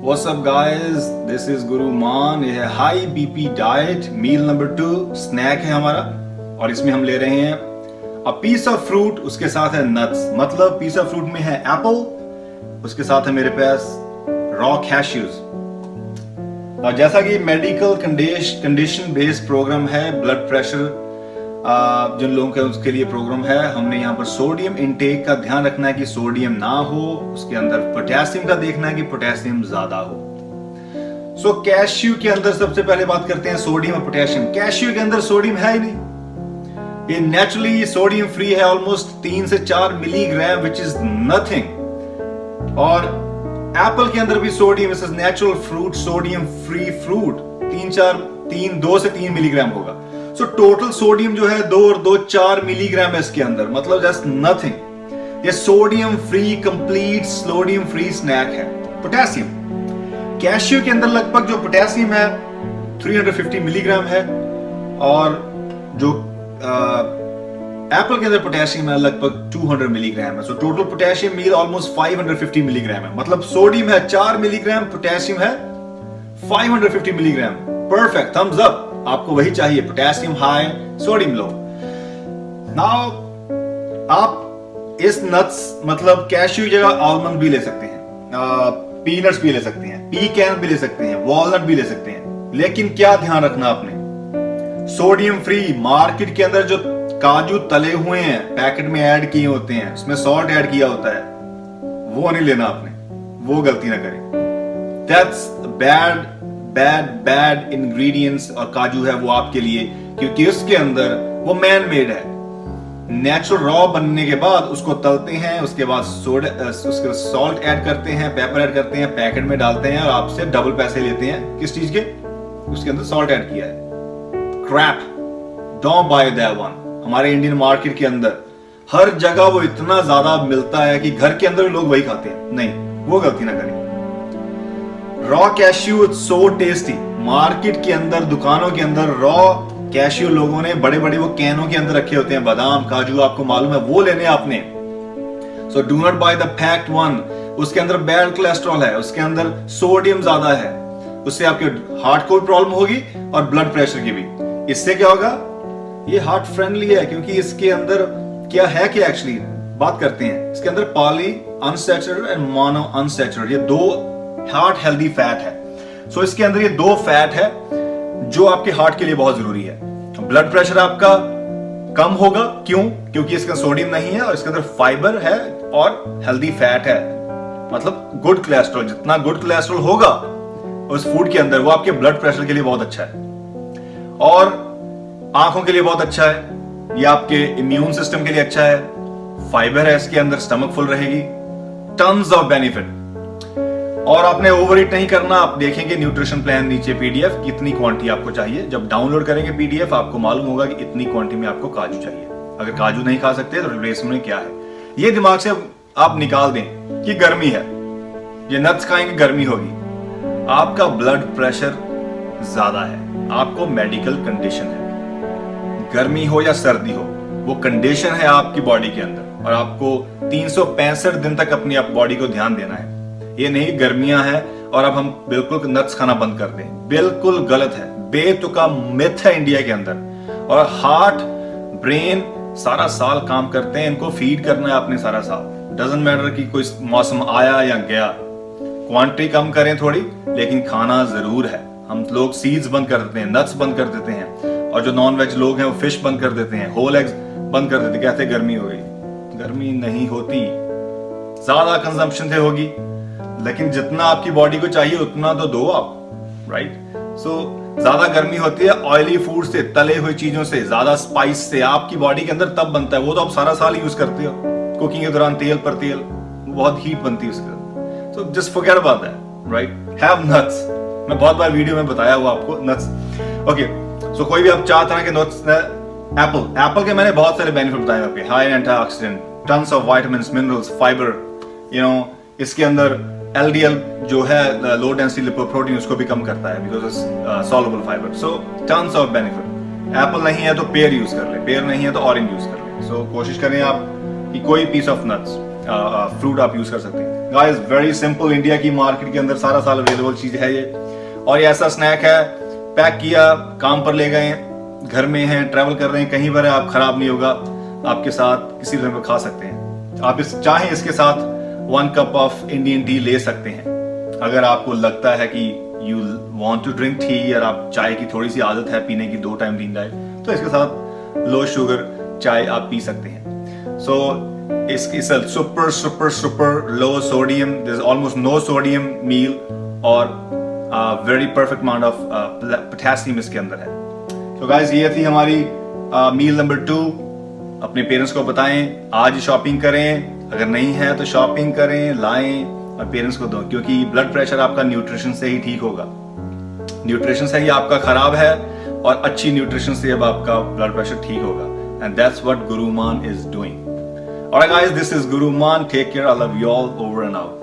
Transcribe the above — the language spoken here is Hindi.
What's up guys, this is गुरु मान। यह है हाई बीपी डाइट मील नंबर 2 स्नैक है हमारा, और इसमें हम ले रहे हैं अ पीस ऑफ फ्रूट, उसके साथ है नट्स। मतलब पीस ऑफ फ्रूट में है एप्पल, उसके साथ है मेरे पास रॉ कैश्यूज। और जैसा कि मेडिकल कंडीशन बेस्ड प्रोग्राम है, ब्लड प्रेशर जिन लोगों का उसके लिए प्रोग्राम है, हमने यहाँ पर सोडियम इनटेक का ध्यान रखना है कि सोडियम ना हो, उसके अंदर पोटेशियम का देखना है कि पोटेशियम ज्यादा हो। सो कैश्यू के अंदर सबसे पहले बात करते हैं सोडियम और पोटेशियम। कैश्यू के अंदर सोडियम है ही नहीं, ये नेचुरली सोडियम फ्री है, ऑलमोस्ट 3 से 4 मिलीग्राम, विच इज नथिंग। और एप्पल के अंदर भी सोडियम, इस natural fruit, sodium free fruit, 2 से 3 मिलीग्राम होगा। सो टोटल सोडियम जो है 2 और 2 4 मिलीग्राम है इसके अंदर, मतलब जस्ट नथिंग। ये sodium free, complete sodium free snack है। पोटेशियम, कैश्यू के अंदर लगभग जो पोटेशियम है 350 मिलीग्राम है, और जो एप्पल के अंदर पोटेशियम है लगभग 200 मिलीग्राम है। सो टोटल पोटेशियम मील ऑलमोस्ट 550 मिलीग्राम है। मतलब सोडियम है 4 मिलीग्राम, पोटेशियम है 550 मिलीग्राम। Perfect, Thums up. आपको वही चाहिए, पोटेशियम हाई, सोडियम लो। नाउ आप इस नट्स, मतलब कैश्यू की जगह आलमंड भी ले सकते हैं, पीनट्स भी ले सकते हैं, पीकैन भी ले सकते हैं, वॉलनट भी ले सकते हैं। लेकिन क्या ध्यान रखना आपने, सोडियम फ्री। मार्केट के अंदर जो काजू तले हुए हैं, पैकेट में ऐड किए होते हैं, उसमें सॉल्ट ऐड किया होता है, वो नहीं लेना आपने, वो गलती ना करें। That's bad ingredients. और काजू है वो आपके लिए, क्योंकि उसके अंदर वो मैन मेड है। नेचुरल रॉ बनने के बाद उसको तलते हैं, उसके बाद उसके सॉल्ट ऐड करते हैं, पेपर ऐड करते हैं, पैकेट में डालते हैं, और आपसे डबल पैसे लेते हैं। किस चीज के? उसके अंदर सॉल्ट ऐड किया है। Crap, don't buy that one. हमारे इंडियन मार्केट के अंदर हर जगह वो इतना ज्यादा मिलता है कि घर के अंदर लोग वही खाते हैं। नहीं, वो गलती ना करें। Raw cashew so tasty. Market के अंदर, दुकानों के अंदर रॉ कैश्यू लोगों ने बड़े बड़े वो कैनों के अंदर रखे होते हैं, बादाम काजू, आपको मालूम है, वो लेने आपने। So do not by the packed one. उसके अंदर बैड कोलेस्ट्रॉल है, उसके अंदर सोडियम ज्यादा है, उससे आपके हार्ट को भी प्रॉब्लम होगी और ब्लड प्रेशर की भी। इससे क्या होगा, ये हार्ट फ्रेंडली है, क्योंकि इसके अंदर क्या है कि एक्चुअली बात करते हैं, इसके अंदर poly unsaturated and mono unsaturated, ये 2 हार्ट हेल्दी फैट है। सो इसके अंदर ये 2 फैट है जो आपके हार्ट के लिए बहुत जरूरी है। ब्लड प्रेशर आपका कम होगा, क्यों? क्योंकि इसका सोडियम नहीं है और इसके अंदर फाइबर है और हेल्दी फैट है, मतलब गुड कोलेस्ट्रॉल। जितना गुड कोलेस्ट्रॉल होगा उस फूड के अंदर, वो आपके ब्लड प्रेशर के लिए बहुत अच्छा है, और आंखों के लिए बहुत अच्छा है, ये आपके इम्यून सिस्टम के लिए अच्छा है। फाइबर है इसके अंदर, स्टमक फुल रहेगी, टन्स ऑफ बेनिफिट। और आपने ओवर ईट नहीं करना। आप देखेंगे न्यूट्रिशन प्लान नीचे पीडीएफ, कितनी क्वांटिटी आपको चाहिए। जब डाउनलोड करेंगे पीडीएफ, आपको मालूम होगा कि इतनी क्वांटिटी में आपको काजू चाहिए। अगर काजू नहीं खा सकते तो रिप्लेसमेंट में क्या है, ये दिमाग से आप निकाल दें कि गर्मी है, ये नट्स खाएंगे गर्मी होगी। आपका ब्लड प्रेशर ज्यादा है, आपको मेडिकल कंडीशन है, गर्मी हो या सर्दी हो, वो कंडीशन है आपकी बॉडी के अंदर, और आपको 365 दिन तक अपनी बॉडी को ध्यान देना है। ये नहीं गर्मियां हैं और अब हम बिल्कुल नट्स खाना बंद कर दें, बिल्कुल गलत है, बेतुका मिथ है इंडिया के अंदर। और हार्ट, ब्रेन सारा साल काम करते हैं, इनको फीड करना है आपने सारा साल। डजंट मैटर कि कोई मौसम आया या गया, क्वांटिटी कम करें थोड़ी, लेकिन खाना जरूर है। हम लोग सीड्स बंद कर देते हैं, नट्स बंद कर देते हैं, और जो नॉन वेज लोग हैं वो फिश बंद कर देते हैं, होल एग्स बंद कर देते, कहते गर्मी हो गई। गर्मी नहीं होती, ज्यादा कंजम्पशन से होगी, लेकिन जितना आपकी बॉडी को चाहिए उतना तो दो आप, राइट? सो ज्यादा गर्मी होती है ऑयली फूड से, तले हुए चीजों से, ज्यादा स्पाइस से, आपकी बॉडी के अंदर तब बनता है। वो तो आप सारा साल यूज करते हो, कुकिंग के दौरान तेल पर तेल, बहुत हीट बनती है उसके अंदर। So just forget about that, right? Have nuts. मैं बहुत बार वीडियो में बताया हुआ आपको नट्स। ओके, सो कोई भी आप 4 तरह के नट्स, एप्पल के मैंने बहुत सारे बेनिफिट बताए आपके, high antioxidant, tons of vitamins, minerals, fibre, इसके अंदर LDL जो है लो डेंसिटी लिपोप्रोटीन, उसको भी कम करता है, because soluble fibre. So tons of benefit. Apple नहीं है तो पेयर यूज कर ले, पेयर नहीं है तो ऑरेंज यूज कर ले। सो कोशिश करें आप कि कोई पीस ऑफ नट्स, फ्रूट आप यूज कर सकते हैं। गाइस वेरी सिंपल, इंडिया की मार्केट के अंदर सारा साल अवेलेबल चीज है ये। और ये ऐसा स्नैक है, पैक किया, काम पर ले गए, घर में हैं, ट्रैवल कर रहे हैं, कहीं पर है, आप खराब नहीं होगा, आपके साथ किसी भी खा सकते हैं। आप चाहें इसके साथ 1 कप ऑफ इंडियन टी ले सकते हैं। अगर आपको लगता है कि you want to drink tea, और आप चाय की थोड़ी सी आदत है पीने की 2 टाइम 3 टाइम, तो इसके साथ लो शुगर चाय आप पी सकते हैं। So it's a super super super low sodium, there is almost no sodium meal, और very perfect amount of potassium इसके अंदर है। तो गाइस ये थी हमारी मील नंबर 2। अपने पेरेंट्स को बताएं, आज शॉपिंग करें, अगर नहीं है तो शॉपिंग करें, लाएं और पेरेंट्स को दो, क्योंकि ब्लड प्रेशर आपका न्यूट्रिशन से ही ठीक होगा। न्यूट्रिशन से ही आपका खराब है, और अच्छी न्यूट्रिशन से अब आपका ब्लड प्रेशर ठीक होगा। And that's what Guruman is doing. Alright guys, this is Guruman, take care, I love you all, over and out.